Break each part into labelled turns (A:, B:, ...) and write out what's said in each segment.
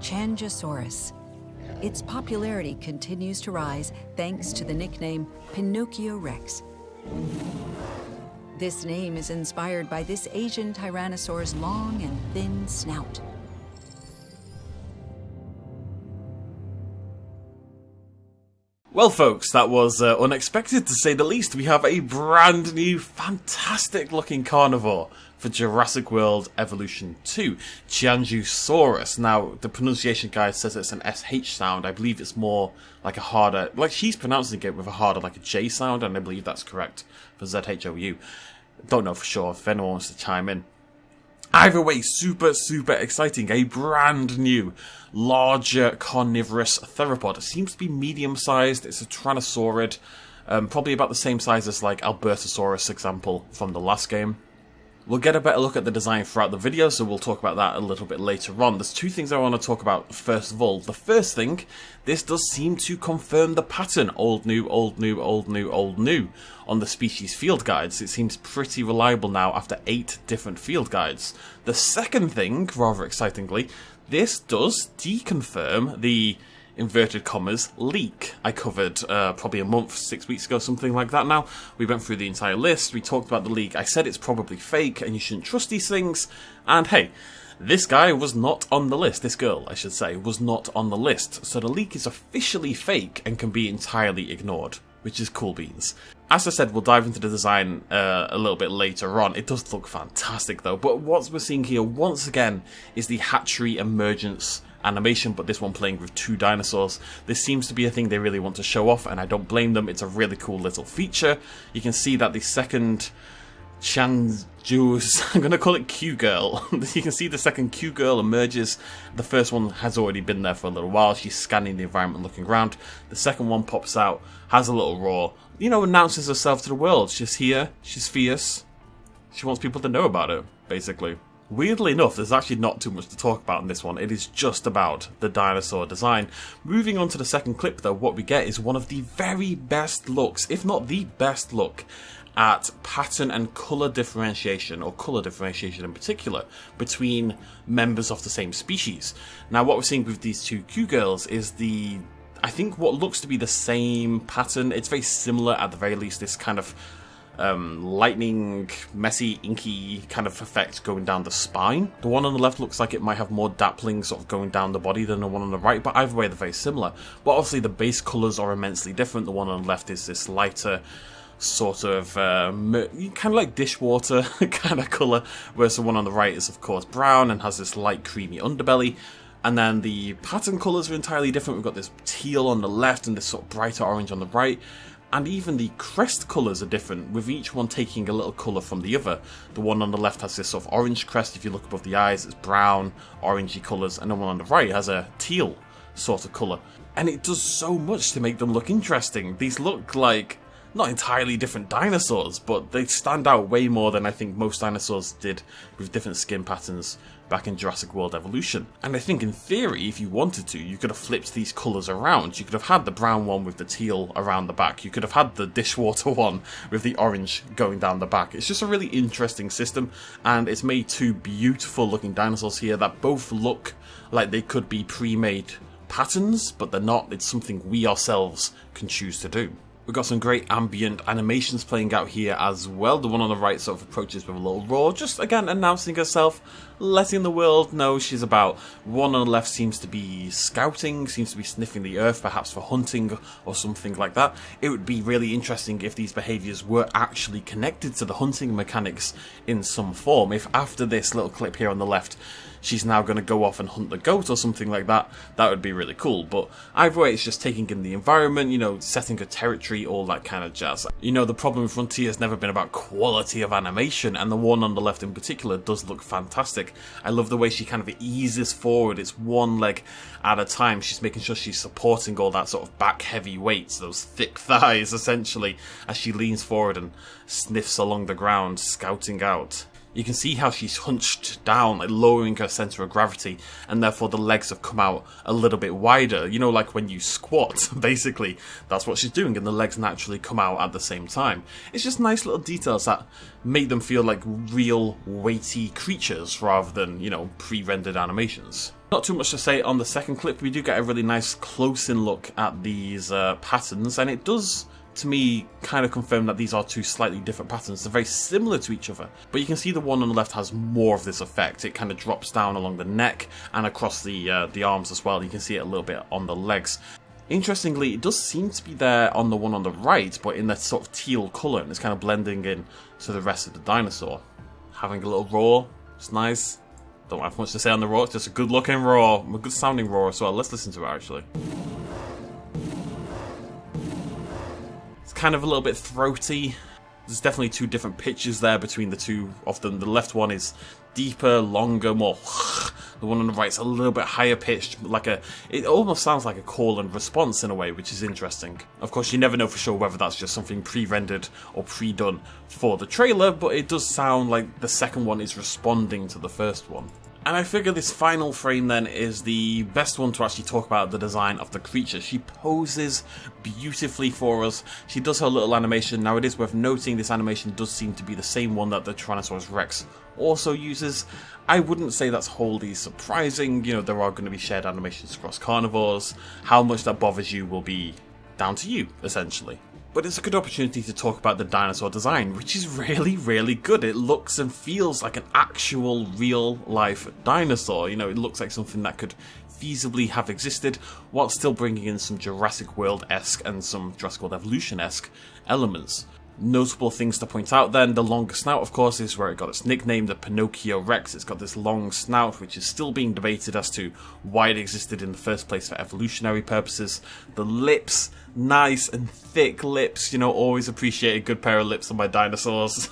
A: Qianzhousaurus. Its popularity continues to rise thanks to the nickname Pinocchio Rex. This name is inspired by this Asian tyrannosaur's long and thin snout.
B: Well folks, that was unexpected to say the least. We have a brand new, fantastic looking carnivore for Jurassic World Evolution 2, Qianzhousaurus. Now, the pronunciation guide says it's an SH sound. I believe it's more like a harder, like she's pronouncing it with a harder, like a J sound, and I believe that's correct for ZHOU. Don't know for sure if anyone wants to chime in. Either way, super exciting. A brand new, larger carnivorous theropod. It seems to be medium-sized. It's a tyrannosaurid. Probably about the same size as like Albertosaurus example from the last game. We'll get a better look at the design throughout the video, so we'll talk about that a little bit later on. There's two things I want to talk about first of all. The first thing, this does seem to confirm the pattern. Old, new, old, new, old, new, old, new on the species field guides. It seems pretty reliable now after 8 different field guides. The second thing, rather excitingly, this does deconfirm the inverted commas leak I covered probably a month, 6 weeks ago, something like that now. We went through the entire list, we talked about the leak, I said it's probably fake and you shouldn't trust these things, and hey, this guy was not on the list, this girl I should say, was not on the list, so the leak is officially fake and can be entirely ignored, which is cool beans. As I said, we'll dive into the design a little bit later on. It does look fantastic though, but what we're seeing here once again is the hatchery emergence animation, but this one playing with 2 dinosaurs. This seems to be a thing they really want to show off, and I don't blame them. It's a really cool little feature. You can see that the second I'm going to call it Q-Girl. You can see the second Q-Girl emerges. The first one has already been there for a little while. She's scanning the environment, looking around. The second one pops out, has a little roar, announces herself to the world. She's here, she's fierce. She wants people to know about it, basically. Weirdly enough, there's actually not too much to talk about in this one. It is just about the dinosaur design. Moving on to the second clip though, what we get is one of the very best looks, if not the best look, at pattern and colour differentiation, or colour differentiation in particular, between members of the same species. Now what we're seeing with these 2 Q-girls is I think what looks to be the same pattern. It's very similar at the very least, this kind of lightning, messy, inky kind of effect going down the spine. The one on the left looks like it might have more dappling sort of going down the body than the one on the right, but either way they're very similar. But obviously the base colours are immensely different. The one on the left is this lighter sort of kind of like dishwater kind of colour, whereas the one on the right is of course brown and has this light creamy underbelly. And then the pattern colours are entirely different. We've got this teal on the left and this sort of brighter orange on the right. And even the crest colours are different, with each one taking a little colour from the other. The one on the left has this sort of orange crest. If you look above the eyes, it's brown, orangey colours. And the one on the right has a teal sort of colour. And it does so much to make them look interesting. These look like not entirely different dinosaurs, but they stand out way more than I think most dinosaurs did with different skin patterns back in Jurassic World Evolution. And I think in theory, if you wanted to, you could have flipped these colours around. You could have had the brown one with the teal around the back. You could have had the dishwater one with the orange going down the back. It's just a really interesting system, and it's made 2 beautiful looking dinosaurs here that both look like they could be pre-made patterns, but they're not. It's something we ourselves can choose to do. We've got some great ambient animations playing out here as well. The one on the right sort of approaches with a little roar, just again announcing herself, letting the world know she's about. One on the left seems to be scouting, seems to be sniffing the earth, perhaps for hunting or something like that. It would be really interesting if these behaviours were actually connected to the hunting mechanics in some form. If after this little clip here on the left, she's now going to go off and hunt the goat or something like that, that would be really cool. But either way, it's just taking in the environment, setting a territory, all that kind of jazz. The problem with Frontier has never been about quality of animation, and the one on the left in particular does look fantastic. I love the way she kind of eases forward. It's one leg at a time. She's making sure she's supporting all that sort of back heavy weights, those thick thighs essentially, as she leans forward and sniffs along the ground, scouting out. You can see how she's hunched down, like lowering her centre of gravity, and therefore the legs have come out a little bit wider. Like when you squat, basically. That's what she's doing, and the legs naturally come out at the same time. It's just nice little details that make them feel like real weighty creatures rather than, pre-rendered animations. Not too much to say on the second clip. We do get a really nice close-in look at these patterns, and it does, to me, kind of confirm that these are two slightly different patterns. They're very similar to each other, but you can see the one on the left has more of this effect. It kind of drops down along the neck and across the arms as well. You can see it a little bit on the legs. Interestingly, it does seem to be there on the one on the right, but in that sort of teal colour, and it's kind of blending in to the rest of the dinosaur. Having a little roar, it's nice. Don't have much to say on the roar, it's just a good looking roar, a good sounding roar as well. Let's listen to it actually. It's kind of a little bit throaty. There's definitely two different pitches there between the two of them. The left one is deeper, longer, more. The one on the right is a little bit higher pitched, it almost sounds like a call and response in a way, which is interesting. Of course, you never know for sure whether that's just something pre-rendered or pre-done for the trailer, but it does sound like the second one is responding to the first one. And I figure this final frame then is the best one to actually talk about the design of the creature. She poses beautifully for us. She does her little animation. Now it is worth noting this animation does seem to be the same one that the Tyrannosaurus Rex also uses. I wouldn't say that's wholly surprising. You know, there are going to be shared animations across carnivores. How much that bothers you will be down to you, essentially. But it's a good opportunity to talk about the dinosaur design, which is really, really good. It looks and feels like an actual real-life dinosaur. You know, it looks like something that could feasibly have existed, while still bringing in some Jurassic World-esque and some Jurassic World Evolution-esque elements. Notable things to point out then, the longer snout of course is where it got its nickname, the Pinocchio Rex. It's got this long snout which is still being debated as to why it existed in the first place for evolutionary purposes. The lips, nice and thick lips, you know, always appreciate a good pair of lips on my dinosaurs.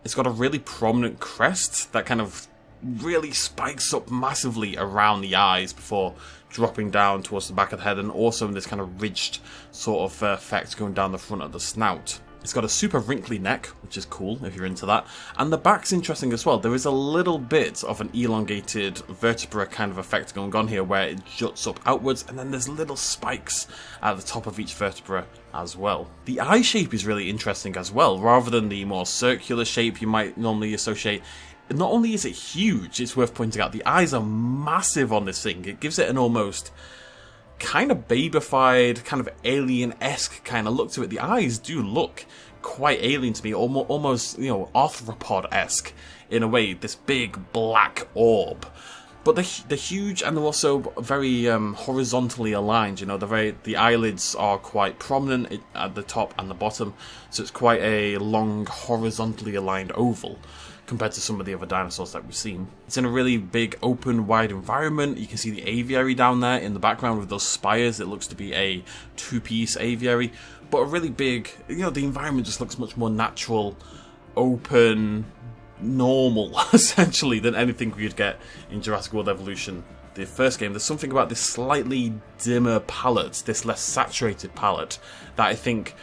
B: It's got a really prominent crest that kind of really spikes up massively around the eyes before dropping down towards the back of the head, and also in this kind of ridged sort of effect going down the front of the snout. It's got a super wrinkly neck, which is cool if you're into that. And the back's interesting as well. There is a little bit of an elongated vertebra kind of effect going on here where it juts up outwards, and then there's little spikes at the top of each vertebra as well. The eye shape is really interesting as well. Rather than the more circular shape you might normally associate, not only is it huge, it's worth pointing out, the eyes are massive on this thing. It gives it an almost kind of babified, kind of alien-esque kind of look to it. The eyes do look quite alien to me, almost, you know, arthropod-esque in a way, this big black orb. But they're huge, and they're also very horizontally aligned. You know, the eyelids are quite prominent at the top and the bottom, so it's quite a long, horizontally aligned oval compared to some of the other dinosaurs that we've seen. It's in a really big, open, wide environment. You can see the aviary down there in the background with those spires. It looks to be a two-piece aviary, but a really big, you know, the environment just looks much more natural, open, normal, essentially, than anything we'd get in Jurassic World Evolution, the first game. There's something about this slightly dimmer palette, this less saturated palette, that I think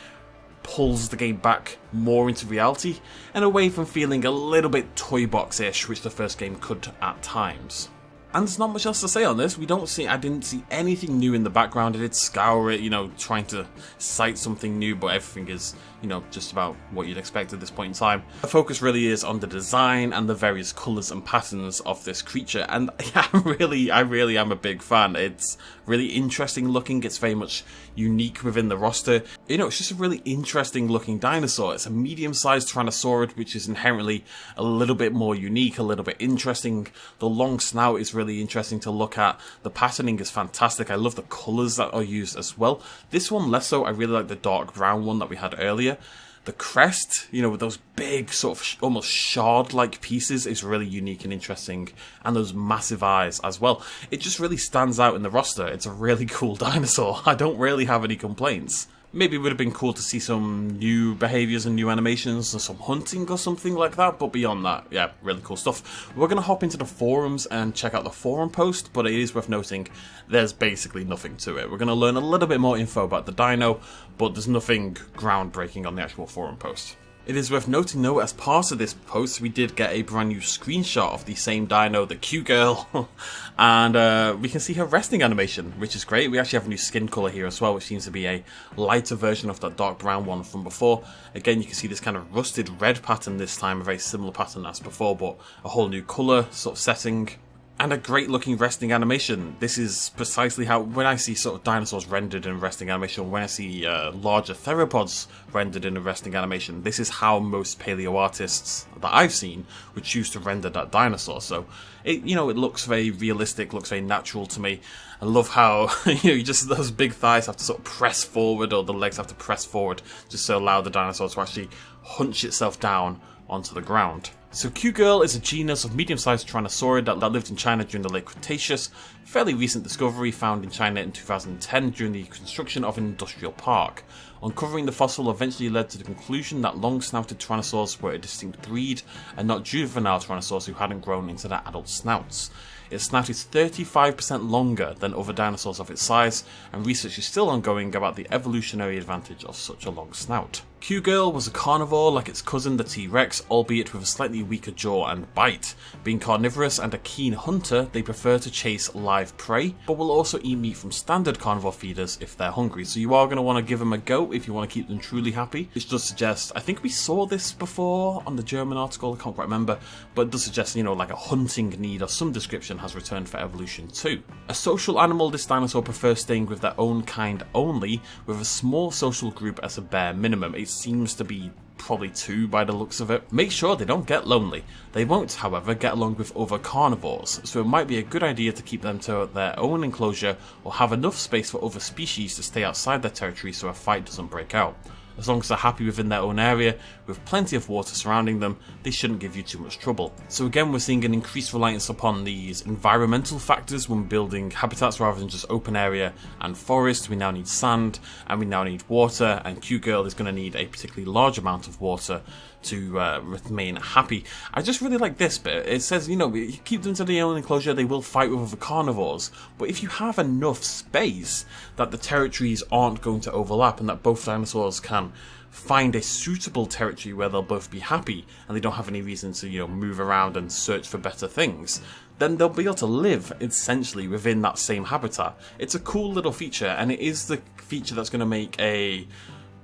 B: pulls the game back more into reality and away from feeling a little bit toy box-ish, which the first game could at times. And there's not much else to say on this. I didn't see anything new in the background. I did scour it, you know, trying to cite something new, but everything is, you know, just about what you'd expect at this point in time. The focus really is on the design and the various colours and patterns of this creature, and yeah, I really am a big fan. It's really interesting looking. It's very much unique within the roster. You know, it's just a really interesting looking dinosaur. It's a medium-sized tyrannosaurid, which is inherently a little bit more unique, a little bit interesting. The long snout is really interesting to look at. The patterning is fantastic. I love the colours that are used as well. This one less so. I really like the dark brown one that we had earlier. The crest, you know, with those big sort of almost shard-like pieces is really unique and interesting, and those massive eyes as well. It just really stands out in the roster. It's a really cool dinosaur. I don't really have any complaints. Maybe it would have been cool to see some new behaviours and new animations and some hunting or something like that, but beyond that, yeah, really cool stuff. We're going to hop into the forums and check out the forum post, but it is worth noting there's basically nothing to it. We're going to learn a little bit more info about the dino, but there's nothing groundbreaking on the actual forum post. It is worth noting though, as part of this post, we did get a brand new screenshot of the same dino, the Q girl, and we can see her resting animation, which is great. We actually have a new skin colour here as well, which seems to be a lighter version of that dark brown one from before. Again, you can see this kind of rusted red pattern this time, a very similar pattern as before, but a whole new colour sort of setting. And a great looking resting animation. This is precisely how, when I see sort of dinosaurs rendered in resting animation, when I see larger theropods rendered in a resting animation, this is how most paleo artists that I've seen would choose to render that dinosaur. So, it looks very realistic, looks very natural to me. I love how, just those big thighs have to sort of press forward, or the legs have to press forward, just to allow the dinosaur to actually hunch itself down onto the ground. So Q-Girl is a genus of medium-sized tyrannosaurid that lived in China during the late Cretaceous. Fairly recent discovery found in China in 2010 during the construction of an industrial park. Uncovering the fossil eventually led to the conclusion that long-snouted tyrannosaurs were a distinct breed and not juvenile tyrannosaurs who hadn't grown into their adult snouts. Its snout is 35% longer than other dinosaurs of its size, and research is still ongoing about the evolutionary advantage of such a long snout. Q-Girl was a carnivore like its cousin the T-Rex, albeit with a slightly weaker jaw and bite. Being carnivorous and a keen hunter, they prefer to chase live prey, but will also eat meat from standard carnivore feeders if they're hungry, so you are going to want to give them a go if you want to keep them truly happy. Which does suggest, I think we saw this before on the German article, I can't quite remember, but it does suggest, like a hunting need of some description has returned for evolution too. A social animal, this dinosaur prefers staying with their own kind only, with a small social group as a bare minimum. It seems to be probably 2 by the looks of it. Make sure they don't get lonely. They won't, however, get along with other carnivores, so it might be a good idea to keep them to their own enclosure or have enough space for other species to stay outside their territory so a fight doesn't break out. As long as they're happy within their own area, with plenty of water surrounding them, they shouldn't give you too much trouble. So again, we're seeing an increased reliance upon these environmental factors when building habitats rather than just open area and forest. We now need sand, and we now need water, and Q-Girl is going to need a particularly large amount of water to remain happy. I just really like this bit. It says, you keep them to their own enclosure, they will fight with other carnivores, but if you have enough space that the territories aren't going to overlap and that both dinosaurs can find a suitable territory where they'll both be happy and they don't have any reason to, move around and search for better things, then they'll be able to live essentially within that same habitat. It's a cool little feature, and it is the feature that's going to make a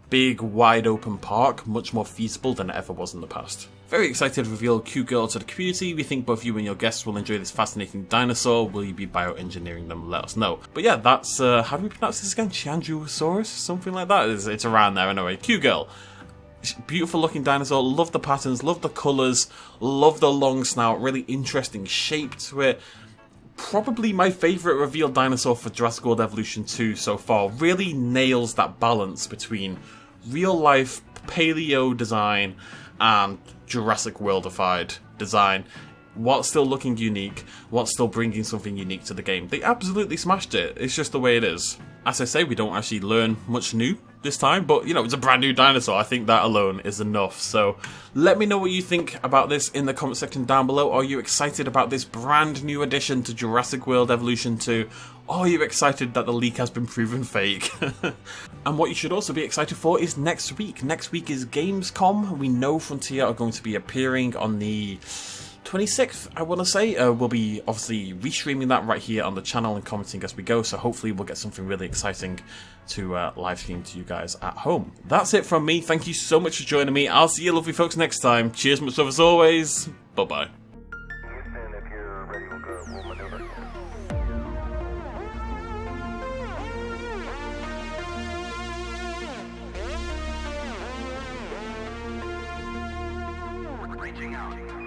B: big, wide open park much more feasible than it ever was in the past. Very excited to reveal Q-Girl to the community. We think both you and your guests will enjoy this fascinating dinosaur. Will you be bioengineering them? Let us know. But yeah, that's, how do we pronounce this again? Qianzhousaurus? Something like that? It's around there anyway. Q-Girl. Beautiful looking dinosaur. Love the patterns, love the colours, love the long snout. Really interesting shape to it. Probably my favourite revealed dinosaur for Jurassic World Evolution 2 so far. Really nails that balance between real life paleo design and Jurassic Worldified design, while still looking unique, while still bringing something unique to the game. They absolutely smashed it. It's just the way it is. As I say, we don't actually learn much new this time, but it's a brand new dinosaur. I think that alone is enough. So let me know what you think about this in the comment section down below. Are you excited about this brand new addition to Jurassic World Evolution 2? Are you excited that the leak has been proven fake? And what you should also be excited for is next week. Next week is Gamescom. We know Frontier are going to be appearing on the 26th, I want to say. We'll be obviously restreaming that right here on the channel and commenting as we go, so hopefully we'll get something really exciting to live stream to you guys at home. That's it from me. Thank you so much for joining me. I'll see you lovely folks next time. Cheers, much love as always. Bye-bye.
C: Reaching out.